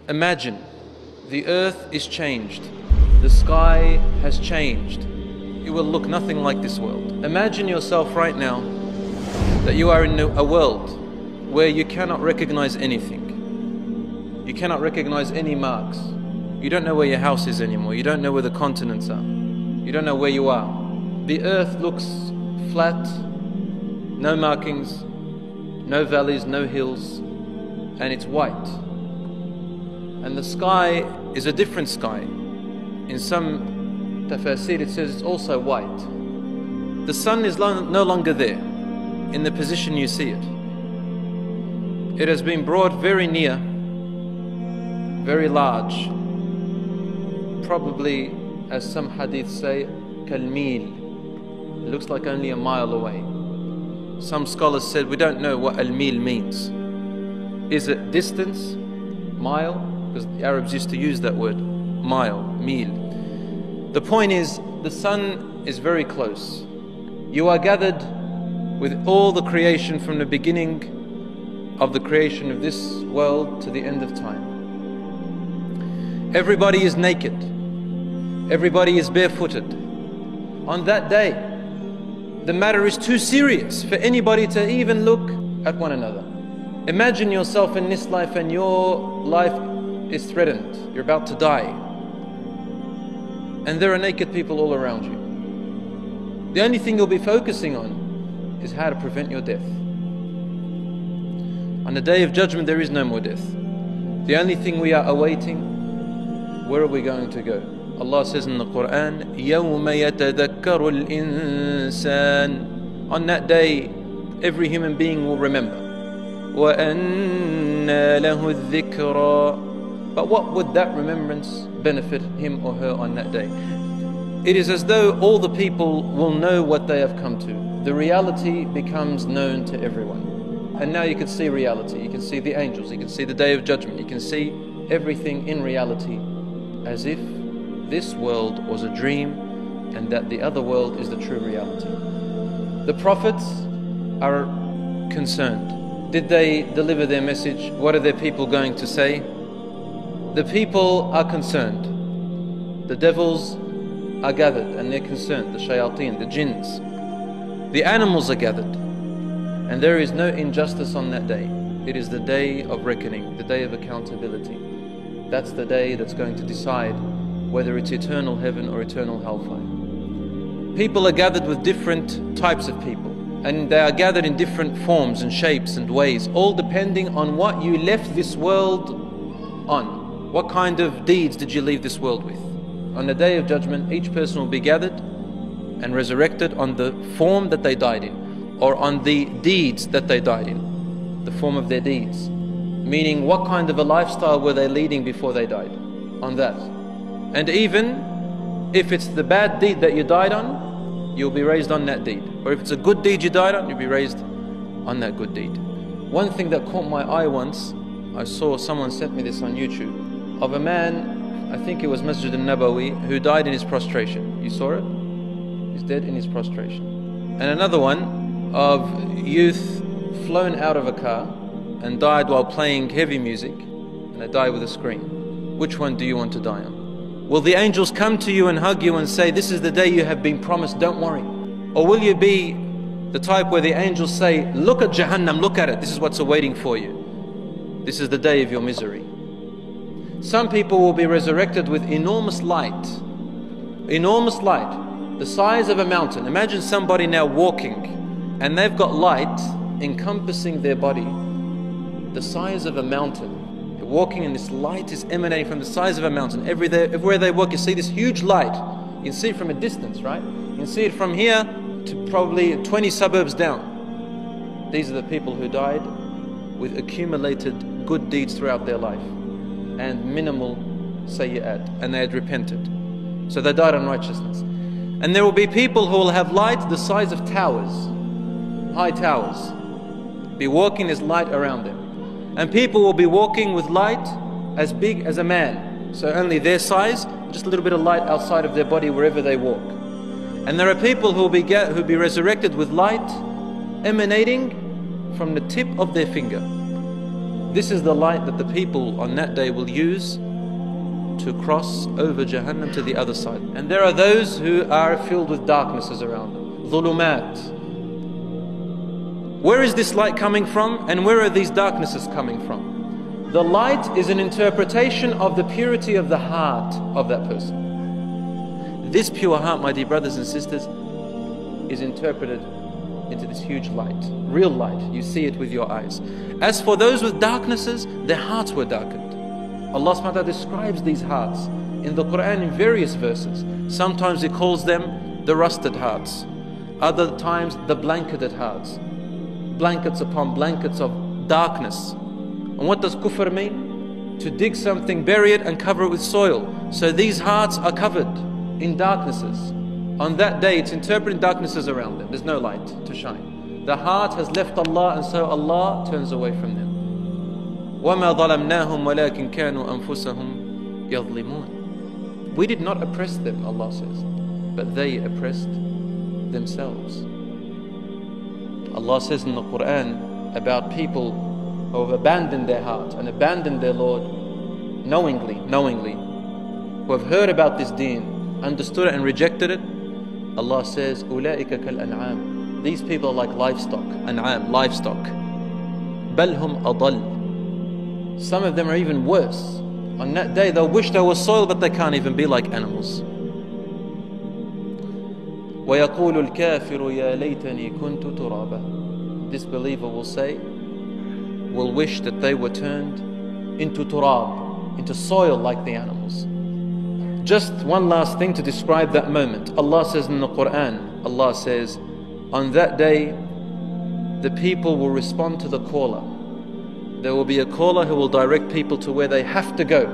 Imagine the earth is changed, the sky has changed. It will look nothing like this world. Imagine yourself right now that you are in a world where you cannot recognize anything. You cannot recognize any marks. You don't know where your house is anymore. You don't know where the continents are. You don't know where you are. The earth looks flat, no markings, no valleys, no hills, and it's white. And the sky is a different sky. In some tafsir it says it's also white. The sun is no longer there in the position you see it. It has been brought very near, very large, probably, as some hadiths say, kalmil. It looks like only a mile away. Some scholars said we don't know what al-mil means. Is it distance, mile? Because the Arabs used to use that word, mile, mil. The point is, the sun is very close. You are gathered with all the creation from the beginning of the creation of this world to the end of time. Everybody is naked. Everybody is barefooted. On that day, the matter is too serious for anybody to even look at one another. Imagine yourself in this life and your life is threatened. You're about to die. And there are naked people all around you. The only thing you'll be focusing on is how to prevent your death. On the Day of Judgment, there is no more death. The only thing we are awaiting, where are we going to go? Allah says in the Quran, يَوْمَ يَتَذَكَّرُ الْإِنسَانِ. On that day, every human being will remember. وَأَنَّى لَهُ الذِّكْرَى. But what would that remembrance benefit him or her on that day? It is as though all the people will know what they have come to. The reality becomes known to everyone. And now you can see reality. You can see the angels. You can see the Day of Judgment. You can see everything in reality as if this world was a dream and that the other world is the true reality. The prophets are concerned. Did they deliver their message? What are their people going to say? The people are concerned. The devils are gathered and they're concerned. The shayateen, the jinns. The animals are gathered. And there is no injustice on that day. It is the day of reckoning, the day of accountability. That's the day that's going to decide whether it's eternal heaven or eternal hellfire. People are gathered with different types of people. And they are gathered in different forms and shapes and ways, all depending on what you left this world on. What kind of deeds did you leave this world with? On the Day of Judgment, each person will be gathered and resurrected on the form that they died in, or on the deeds that they died in, the form of their deeds. Meaning, what kind of a lifestyle were they leading before they died? On that. And even if it's the bad deed that you died on, you'll be raised on that deed. Or if it's a good deed you died on, you'll be raised on that good deed. One thing that caught my eye once, I saw someone sent me this on YouTube, of a man, I think it was Masjid al-Nabawi, who died in his prostration. You saw it? He's dead in his prostration. And another one of youth flown out of a car and died while playing heavy music, and they died with a scream. Which one do you want to die on? Will the angels come to you and hug you and say, this is the day you have been promised, don't worry? Or will you be the type where the angels say, look at Jahannam, look at it, this is what's awaiting for you. This is the day of your misery. Some people will be resurrected with enormous light. Enormous light, the size of a mountain. Imagine somebody now walking and they've got light encompassing their body, the size of a mountain. They're walking and this light is emanating from the size of a mountain. Everywhere they walk, you see this huge light. You can see it from a distance, right? You can see it from here to probably 20 suburbs down. These are the people who died with accumulated good deeds throughout their life and minimal sayyi'at, and they had repented. So they died on righteousness. And there will be people who will have light the size of towers, high towers, be walking, there's light around them. And people will be walking with light as big as a man, so only their size, just a little bit of light outside of their body wherever they walk. And there are people who will be resurrected with light emanating from the tip of their finger. This is the light that the people on that day will use to cross over Jahannam to the other side. And there are those who are filled with darknesses around them. Dhulumat. Where is this light coming from, and where are these darknesses coming from? The light is an interpretation of the purity of the heart of that person. This pure heart, my dear brothers and sisters, is interpreted into this huge light, real light. You see it with your eyes. As for those with darknesses, their hearts were darkened. Allah subhanahu wa ta'ala describes these hearts in the Quran in various verses. Sometimes He calls them the rusted hearts, other times the blanketed hearts. Blankets upon blankets of darkness. And what does kufr mean? To dig something, bury it and cover it with soil. So these hearts are covered in darknesses. On that day it's interpreting darknesses around them. There's no light to shine. The heart has left Allah, and so Allah turns away from them. وَمَا ظَلَمْنَاهُمْ وَلَكِنْ كَانُوا أَنفُسَهُمْ يَظْلِمُونَ. We did not oppress them, Allah says, but they oppressed themselves. Allah says in the Quran about people who have abandoned their heart and abandoned their Lord knowingly, who have heard about this deen, understood it and rejected it. Allah says, أُولَٰئِكَ كَالْأَنْعَامِ. These people are like livestock, an'am, livestock. بَلْ هُمْ أَضَلُّ. Some of them are even worse. On that day they'll wish they were soil, but they can't even be like animals. وَيَقُولُ الْكَافِرُ يَا لَيْتَنِي كُنْتُ تُرَابًا. This believer will say, will wish that they were turned into turab, into soil like the animals. Just one last thing to describe that moment. Allah says in the Quran, Allah says, on that day the people will respond to the caller. There will be a caller who will direct people to where they have to go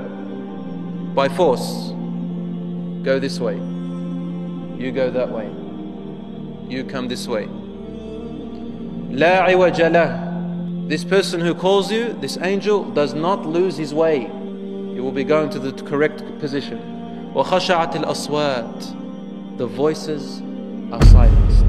by force. Go this way, you go that way, you come this way. La iwaja lah. This person who calls you, this angel, does not lose his way. He will be going to the correct position. وَخَشَعَتِ الْأَصْوَاتِ. The voices are silenced.